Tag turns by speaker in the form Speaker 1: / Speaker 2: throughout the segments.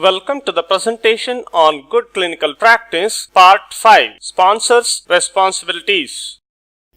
Speaker 1: Welcome to the presentation on Good Clinical Practice, Part 5, Sponsors' Responsibilities.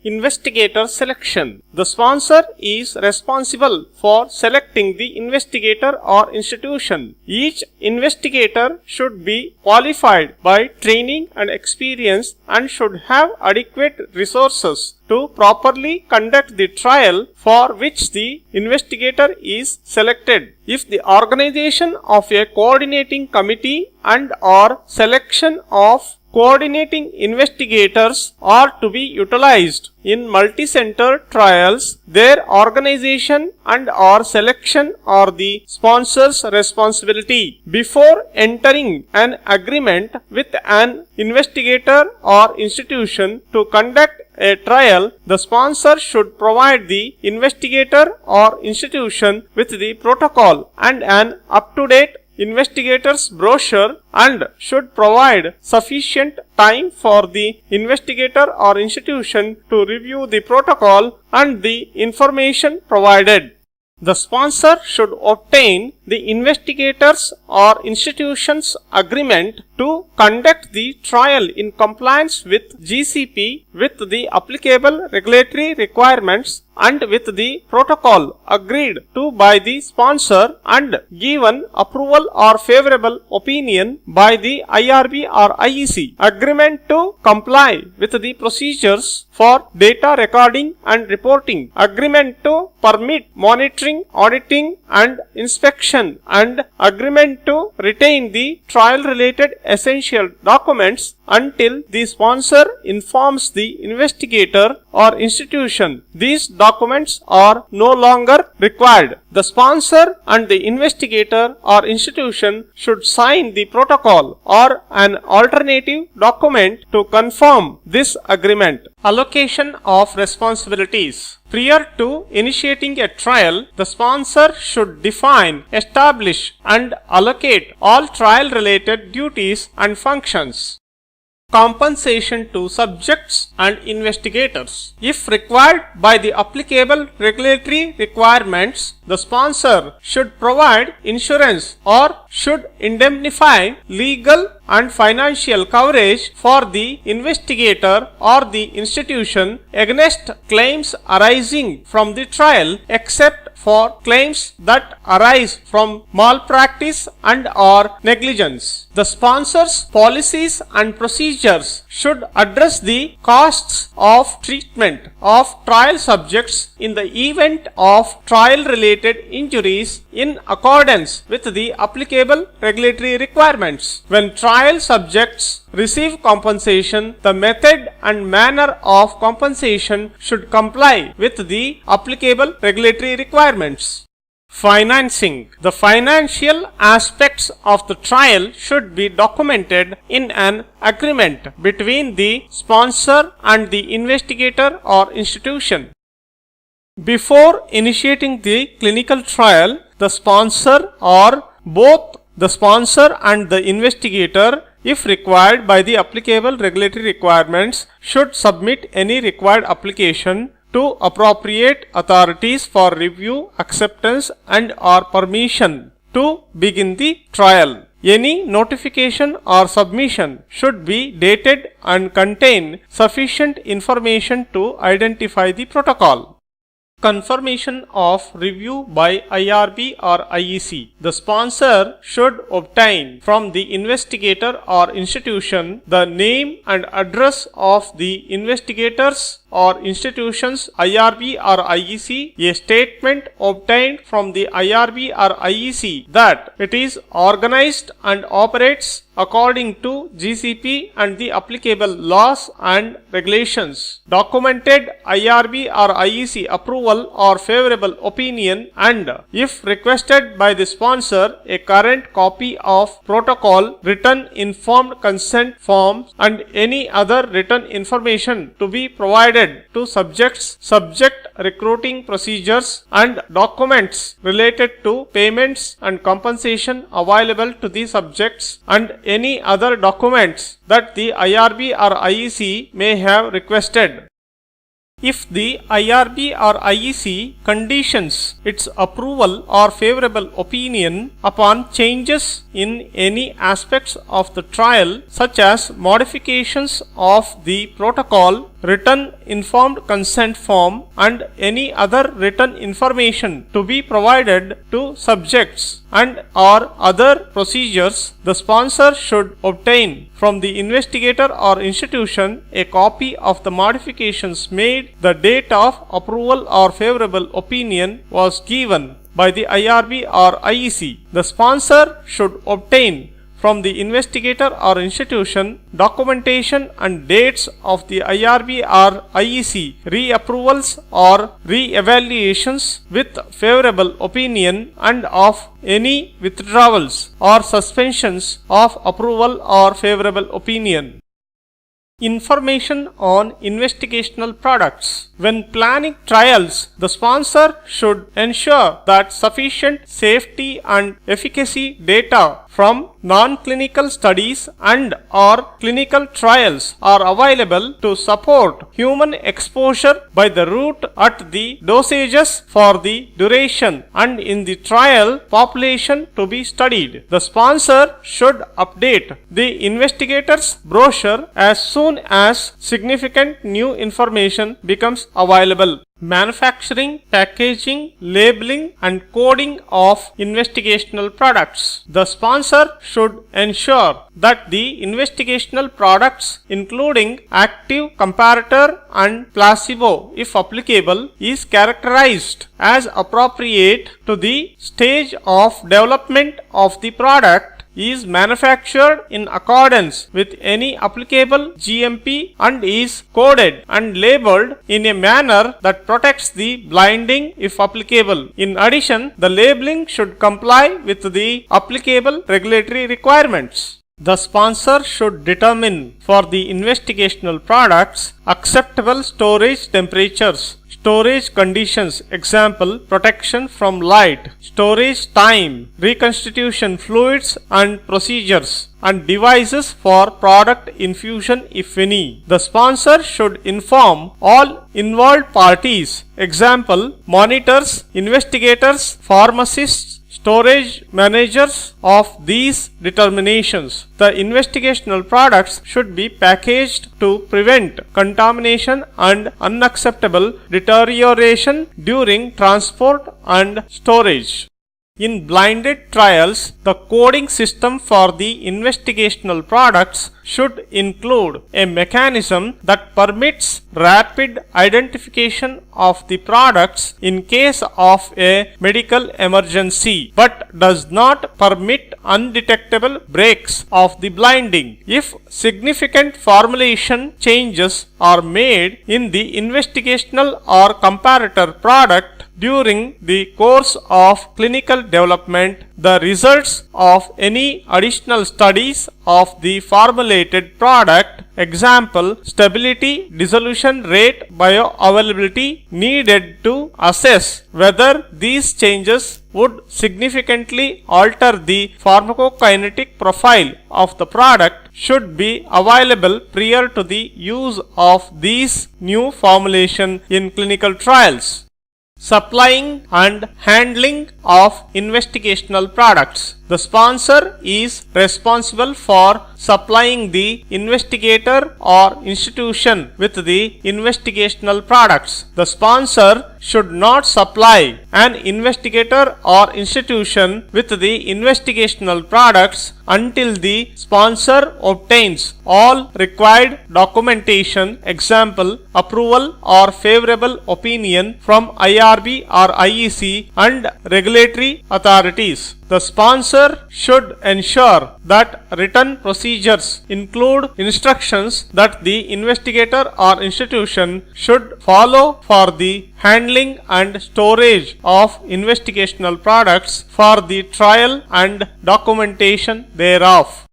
Speaker 1: Investigator Selection. The sponsor is responsible for selecting the investigator or institution. Each investigator should be qualified by training and experience and should have adequate resources to properly conduct the trial for which the investigator is selected. If the organization of a coordinating committee and/or selection of coordinating investigators are to be utilized in multi-center trials, their organization and/or selection are the sponsor's responsibility. Before entering an agreement with an investigator or institution to conduct a trial, the sponsor should provide the investigator or institution with the protocol and an up-to-date investigator's brochure and should provide sufficient time for the investigator or institution to review the protocol and the information provided. The sponsor should obtain the investigator's or institution's agreement to conduct the trial in compliance with GCP with the applicable regulatory requirements and with the protocol agreed to by the sponsor and given approval or favorable opinion by the IRB or IEC. Agreement to comply with the procedures for data recording and reporting. Agreement to permit monitoring, auditing and inspection, and agreement to retain the trial related essential documents until the sponsor informs the investigator or institution these documents are no longer required. The sponsor and the investigator or institution should sign the protocol or an alternative document to confirm this agreement. Allocation of responsibilities. Prior to initiating a trial, the sponsor should define, establish and allocate all trial-related duties and functions. Compensation to subjects and investigators. If required by the applicable regulatory requirements, the sponsor should provide insurance or should indemnify legal and financial coverage for the investigator or the institution against claims arising from the trial, except for claims that arise from malpractice and/or negligence. The sponsor's policies and procedures should address the costs of treatment of trial subjects in the event of trial-related injuries in accordance with the applicable regulatory requirements. When trial subjects receive compensation, the method and manner of compensation should comply with the applicable regulatory requirements. Financing. The financial aspects of the trial should be documented in an agreement between the sponsor and the investigator or institution. Before initiating the clinical trial, the sponsor or both the sponsor and the investigator, if required by the applicable regulatory requirements, should submit any required application to appropriate authorities for review, acceptance and/or permission to begin the trial. Any notification or submission should be dated and contain sufficient information to identify the protocol. Confirmation of review by IRB or IEC. The sponsor should obtain from the investigator or institution the name and address of the investigators or institution's IRB or IEC, a statement obtained from the IRB or IEC that it is organized and operates according to GCP and the applicable laws and regulations, documented IRB or IEC approval or favorable opinion, and if requested by the sponsor, a current copy of protocol, written informed consent form and any other written information to be provided to subjects, subject recruiting procedures and documents related to payments and compensation available to the subjects, and any other documents that the IRB or IEC may have requested. If the IRB or IEC conditions its approval or favorable opinion upon changes in any aspects of the trial, such as modifications of the protocol, written informed consent form, and any other written information to be provided to subjects and or other procedures, the sponsor should obtain from the investigator or institution a copy of the modifications made the date of approval or favorable opinion was given by the IRB or IEC. The sponsor should obtain from the investigator or institution documentation and dates of the IRB or IEC reapprovals or re-evaluations with favorable opinion and of any withdrawals or suspensions of approval or favorable opinion. Information on investigational products. When planning trials, the sponsor should ensure that sufficient safety and efficacy data from non-clinical studies and or clinical trials are available to support human exposure by the route at the dosages for the duration and in the trial population to be studied. The sponsor should update the investigator's brochure as soon as significant new information becomes available. Manufacturing, packaging, labeling and coding of investigational products. The sponsor should ensure that the investigational products, including active, comparator and placebo if applicable, is characterized as appropriate to the stage of development of the product, is manufactured in accordance with any applicable GMP and is coded and labeled in a manner that protects the blinding if applicable. In addition, the labeling should comply with the applicable regulatory requirements. The sponsor should determine for the investigational products acceptable storage temperatures, storage conditions, example, protection from light, storage time, reconstitution fluids and procedures, and devices for product infusion if any. The sponsor should inform all involved parties, example, monitors, investigators, pharmacists, storage managers of these determinations. The investigational products should be packaged to prevent contamination and unacceptable deterioration during transport and storage. In blinded trials, the coding system for the investigational products should include a mechanism that permits rapid identification of the products in case of a medical emergency, but does not permit undetectable breaks of the blinding. If significant formulation changes are made in the investigational or comparator product during the course of clinical development, the results of any additional studies of the formulated product, example, stability, dissolution rate, bioavailability, needed to assess whether these changes would significantly alter the pharmacokinetic profile of the product, should be available prior to the use of these new formulation in clinical trials. Supplying and handling of investigational products. The sponsor is responsible for supplying the investigator or institution with the investigational products. The sponsor should not supply an investigator or institution with the investigational products until the sponsor obtains all required documentation, example, approval or favorable opinion from IRB or IEC and regulatory authorities. The sponsor should ensure that written procedures include instructions that the investigator or institution should follow for the handling and storage of investigational products for the trial and documentation thereof.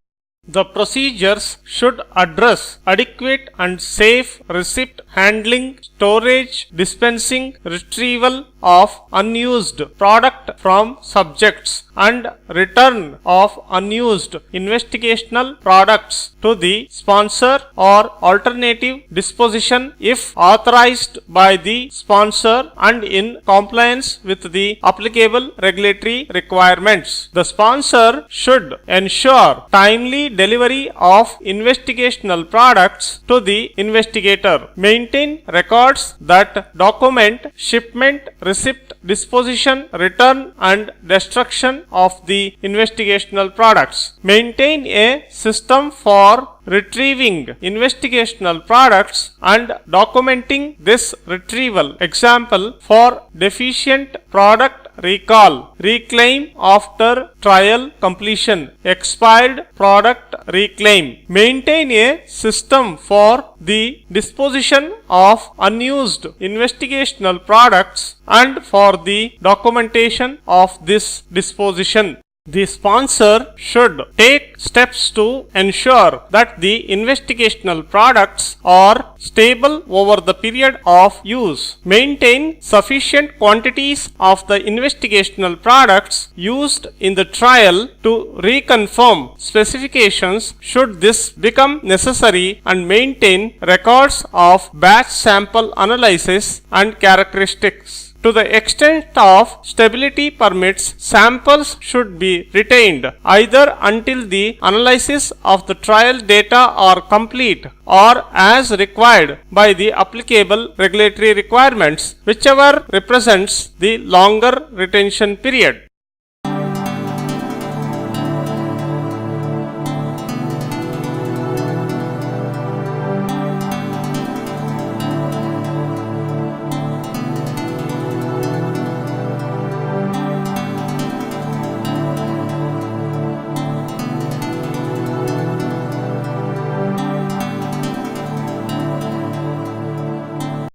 Speaker 1: The procedures should address adequate and safe receipt handling, storage, dispensing, retrieval of unused product from subjects, and return of unused investigational products to the sponsor or alternative disposition if authorized by the sponsor and in compliance with the applicable regulatory requirements. The sponsor should ensure timely delivery of investigational products to the investigator. Maintain records that document shipment, receipt, disposition, return, and destruction of the investigational products. Maintain a system for retrieving investigational products and documenting this retrieval. Example, for deficient product recall, reclaim after trial completion, expired product reclaim. Maintain a system for the disposition of unused investigational products and for the documentation of this disposition. The sponsor should take steps to ensure that the investigational products are stable over the period of use. Maintain sufficient quantities of the investigational products used in the trial to reconfirm specifications should this become necessary, and maintain records of batch sample analysis and characteristics. To the extent of stability permits, samples should be retained either until the analysis of the trial data are complete or as required by the applicable regulatory requirements, whichever represents the longer retention period.